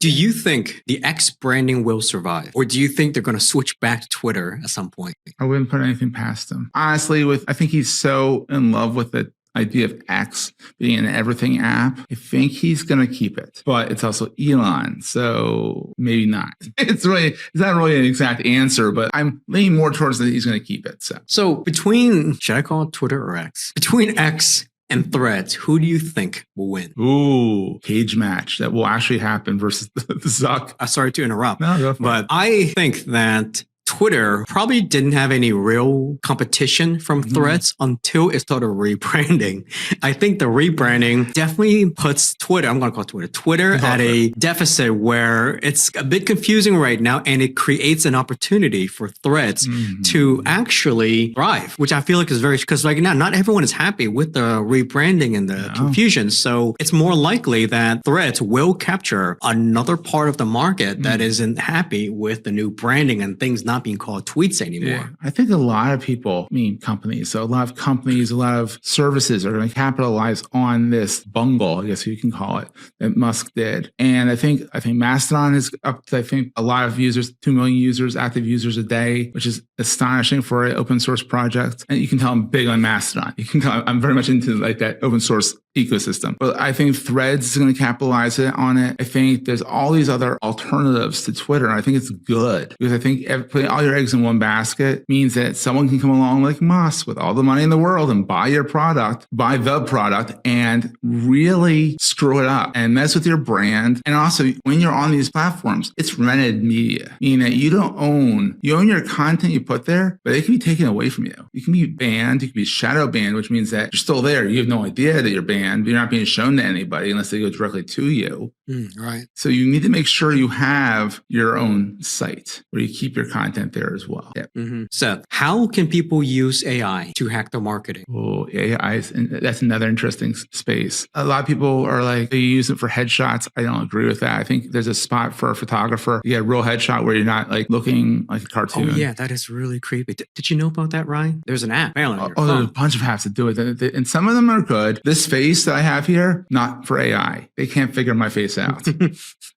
Do you think the X branding will survive? Or do you think they're going to switch back to Twitter at some point? I wouldn't put anything past him. Honestly, I think he's so in love with the idea of X being an everything app. I think he's going to keep it, but it's also Elon, so maybe not. It's not really an exact answer, but I'm leaning more towards that he's going to keep it. So between, should I call it Twitter or X? Between X and Threads, who do you think will win? Ooh, cage match that will actually happen versus the Zuck. Sorry to interrupt, no, go for but it. I think that Twitter probably didn't have any real competition from Threads until it started rebranding. I think the rebranding definitely puts Twitter, I'm going to call it Twitter at a deficit where it's a bit confusing right now, and it creates an opportunity for Threads to actually thrive, which I feel like is very, because like now, not everyone is happy with the rebranding and the confusion. So it's more likely that Threads will capture another part of the market that isn't happy with the new branding and things not being called tweets anymore. Yeah. I think a lot of people, companies, so a lot of companies, a lot of services are going to capitalize on this bungle, I guess you can call it, that Musk did. And I think Mastodon is up to, I think, a lot of users, 2 million users, active users a day, which is astonishing for an open source project. And you can tell I'm big on Mastodon. You can tell I'm very much into like that open source ecosystem. But I think Threads is going to capitalize on it. I think there's all these other alternatives to Twitter. And I think it's good because I think putting all your eggs in one basket means that someone can come along like Musk with all the money in the world and buy your product, buy the product, and really screw it up and mess with your brand. And also, when you're on these platforms, it's rented media, meaning that you own your content you put there, but it can be taken away from you. You can be banned, you can be shadow banned, which means that you're still there. You have no idea that you're banned, but you're not being shown to anybody unless they go directly to you. Right. So you need to make sure you have your own site where you keep your content there as well. Yep. Seth, how can people use AI to hack their marketing? Oh, AI, that's another interesting space. A lot of people are like, they use it for headshots. I don't agree with that. I think there's a spot for a photographer. You get a real headshot where you're not like looking like a cartoon. Oh yeah, that is really creepy. Did you know about that, Ryan? There's an app. There's a bunch of apps that do it. And some of them are good. This face that I have here, not for AI. They can't figure my face out.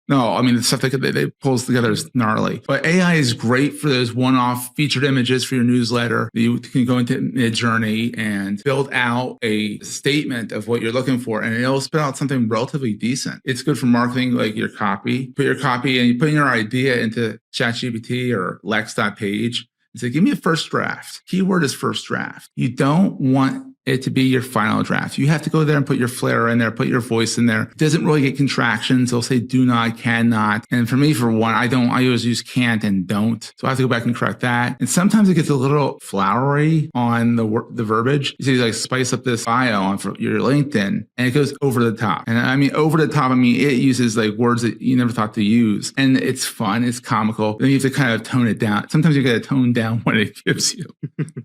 No, I mean, the stuff they pulls together is gnarly. But AI is great for those one-off featured images for your newsletter. You can go into Midjourney and build out a statement of what you're looking for, and it'll spit out something relatively decent. It's good for marketing, like your copy. Put your copy and you put your idea into ChatGPT or Lex.page. And say, give me a first draft. Keyword is first draft. You don't want it to be your final draft. You have to go there and put your flair in there, put your voice in there. It doesn't really get contractions. They'll say do not, cannot. And for me, for one, I always use can't and don't. So I have to go back and correct that. And sometimes it gets a little flowery on the verbiage. You see, like spice up this bio on for your LinkedIn, and it goes over the top. And I mean, over the top, I mean, it uses like words that you never thought to use. And it's fun, it's comical. Then you have to kind of tone it down. Sometimes you got to tone down what it gives you.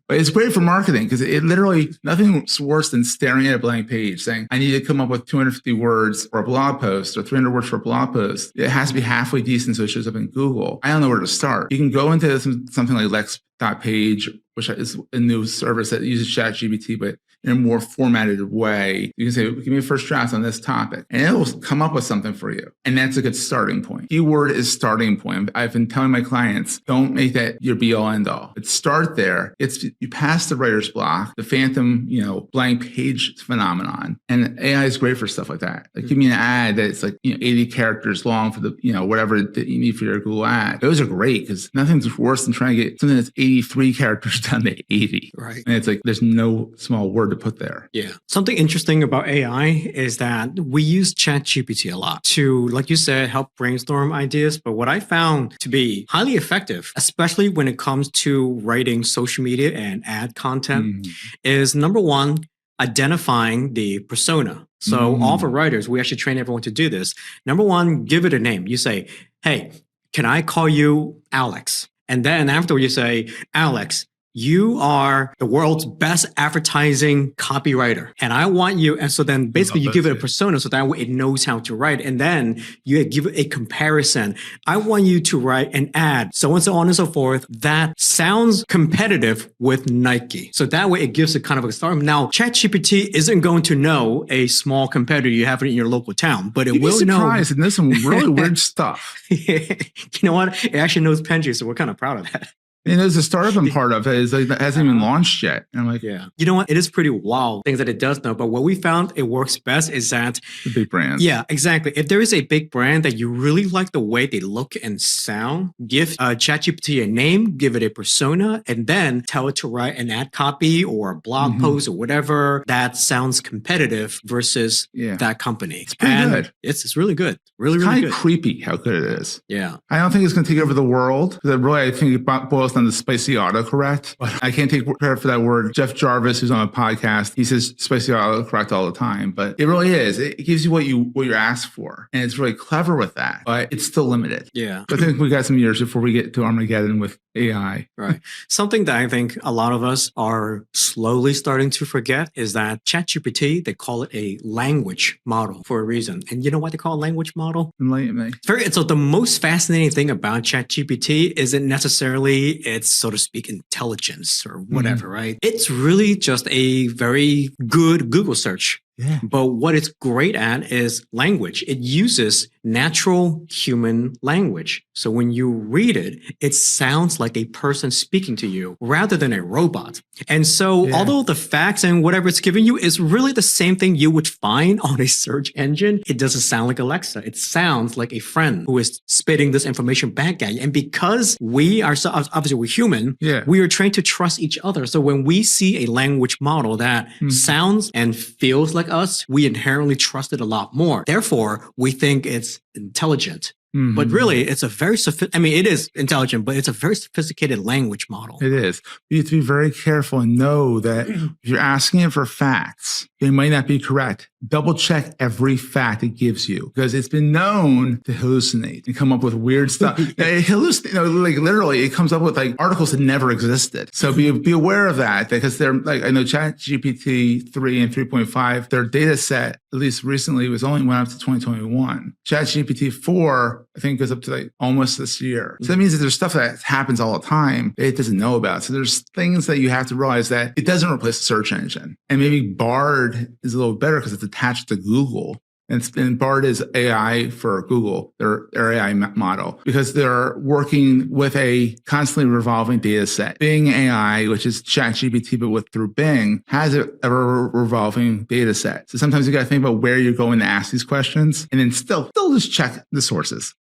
But it's great for marketing because it literally, nothing's worse than staring at a blank page saying, I need to come up with 250 words for a blog post or 300 words for a blog post. It has to be halfway decent so it shows up in Google. I don't know where to start. You can go into something like Lex.page, which is a new service that uses ChatGPT, but in a more formatted way. You can say, give me a first draft on this topic, and it will come up with something for you. And that's a good starting point. Keyword is starting point. I've been telling my clients, don't make that your be all end all. But start there. You pass the writer's block, the phantom, blank page phenomenon. And AI is great for stuff like that. Like give me an ad that's like, 80 characters long for the, whatever that you need for your Google ad. Those are great because nothing's worse than trying to get something that's 83 characters down to 80. Right. And it's like, there's no small word to put there. Yeah. Something interesting about AI is that we use ChatGPT a lot to, like you said, help brainstorm ideas. But what I found to be highly effective, especially when it comes to writing social media and ad content, is number one, identifying the persona. So all the writers, we actually train everyone to do this. Number one, give it a name. You say, hey, can I call you Alex? And then after you say, Alex, you are the world's best advertising copywriter. And I want you, and so then basically you give it a persona so that way it knows how to write. And then you give it a comparison. I want you to write an ad, so and so on and so forth, that sounds competitive with Nike. So that way it gives a kind of a start. Now, ChatGPT isn't going to know a small competitor you have in your local town, but it will know. And there's some really weird stuff. You know what? It actually knows Penji, so we're kind of proud of that. And there's a startup I'm part of that hasn't even launched yet. And I'm like, yeah. You know what? It is pretty wild, things that it does know. But what we found it works best is that the big brands. Yeah, exactly. If there is a big brand that you really like the way they look and sound, give ChatGPT a name, give it a persona, and then tell it to write an ad copy or a blog post or whatever that sounds competitive versus that company. It's pretty good. It's really good. Really, it's really kind good. of creepy how good it is. Yeah. I don't think it's going to take over the world. I think it boils down to spicy autocorrect. But I can't take credit for that word. Jeff Jarvis, who's on a podcast, he says spicy autocorrect all the time. But it really is. It gives you what you ask for. And it's really clever with that. But it's still limited. Yeah. I think we got some years before we get to Armageddon with AI. Right. Something that I think a lot of us are slowly starting to forget is that ChatGPT, they call it a language model for a reason. And you know what they call a language model? Enlighten me. So the most fascinating thing about ChatGPT isn't necessarily its, so to speak, intelligence or whatever, right? It's really just a very good Google search. Yeah. But what it's great at is language. It uses natural human language. So when you read it, it sounds like a person speaking to you rather than a robot. And so although the facts and whatever it's giving you is really the same thing you would find on a search engine, it doesn't sound like Alexa. It sounds like a friend who is spitting this information back at you. And because we are, obviously we're human, we are trained to trust each other. So when we see a language model that sounds and feels like us, we inherently trust it a lot more. Therefore, we think it's intelligent. But really, it's a very it is intelligent, but it's a very sophisticated language model. It is. You have to be very careful and know that if you're asking it for facts, they might not be correct. Double check every fact it gives you because it's been known to hallucinate and come up with weird stuff. Literally, it comes up with like articles that never existed. So be aware of that because they're like, I know ChatGPT 3 and 3.5, their data set, at least recently, went up to 2021. ChatGPT 4, I think, goes up to like almost this year. So that means that there's stuff that happens all the time that it doesn't know about. So there's things that you have to realize that it doesn't replace the search engine. And maybe Bard is a little better because it's attached to Google. And Bard is AI for Google, their AI model, because they're working with a constantly revolving data set. Bing AI, which is ChatGPT, but through Bing, has a revolving data set. So sometimes you got to think about where you're going to ask these questions and then still just check the sources.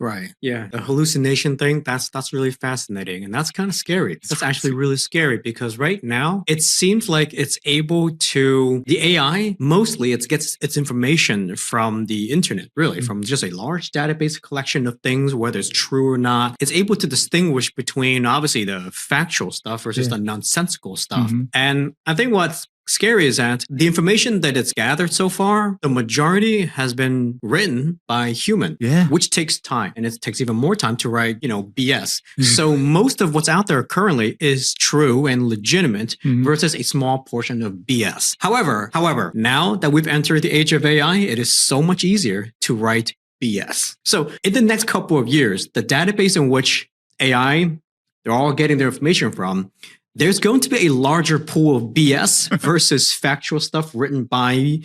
Right. Yeah. The hallucination thing, that's really fascinating. And that's kind of scary. That's actually really scary because right now it seems like it's able to, the AI, mostly it gets its information from the internet, really, from just a large database collection of things, whether it's true or not. It's able to distinguish between obviously the factual stuff versus the nonsensical stuff. And I think what's scary is that the information that it's gathered so far, the majority has been written by human, which takes time. And it takes even more time to write, BS. So most of what's out there currently is true and legitimate versus a small portion of BS. However, now that we've entered the age of AI, it is so much easier to write BS. So in the next couple of years, the database in which AI, they're all getting their information from, there's going to be a larger pool of BS versus factual stuff written by,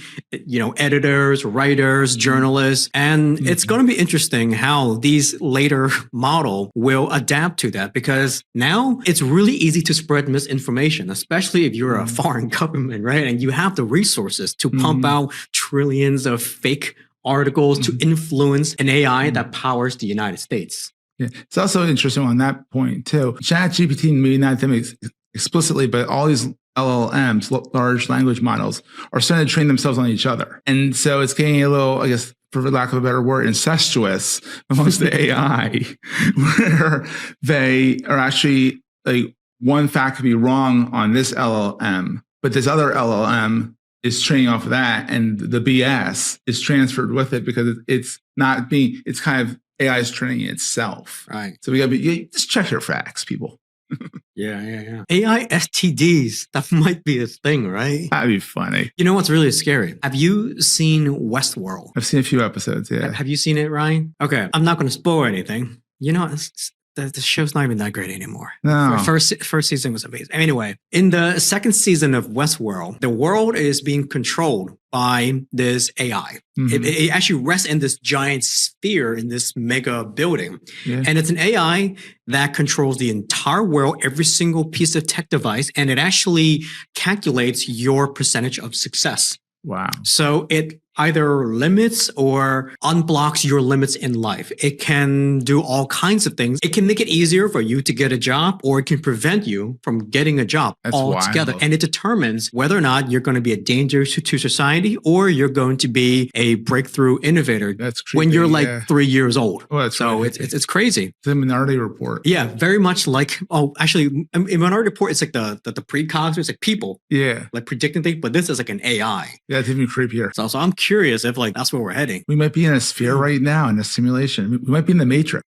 editors, writers, journalists. And it's going to be interesting how these later model will adapt to that because now it's really easy to spread misinformation, especially if you're a foreign government, right? And you have the resources to pump out trillions of fake articles to influence an AI that powers the United States. Yeah, it's also interesting on that point too. ChatGPT, maybe not them explicitly, but all these LLMs, large language models, are starting to train themselves on each other. And so it's getting a little, I guess, for lack of a better word, incestuous amongst the AI, where they are actually like one fact could be wrong on this LLM, but this other LLM is training off of that, and the BS is transferred with it because it's kind of AI is training itself. Right. So we got to just check your facts, people. Yeah. AI STDs, that might be a thing, right? That'd be funny. You know what's really scary? Have you seen Westworld? I've seen a few episodes, yeah. Have you seen it, Ryan? Okay, I'm not going to spoil anything. You know, the show's not even that great anymore. No. First season was amazing. Anyway, in the second season of Westworld, the world is being controlled by this AI. It actually rests in this giant sphere in this mega building. Yeah. And it's an AI that controls the entire world, every single piece of tech device, and it actually calculates your percentage of success. Wow. So it either limits or unblocks your limits in life. It can do all kinds of things. It can make it easier for you to get a job, or it can prevent you from getting a job altogether. Wild. And it determines whether or not you're going to be a danger to society, or you're going to be a breakthrough innovator. That's creepy, when you're like 3 years old. Oh, that's so really it's crazy. The Minority Report. Yeah, very much like, actually, in Minority Report, it's like the precogs, it's like people. Yeah. Like predicting things, but this is like an AI. Yeah, it's even creepier. So I'm curious if like that's where we're heading. We might be in a sphere right now, in a simulation. We might be in the Matrix.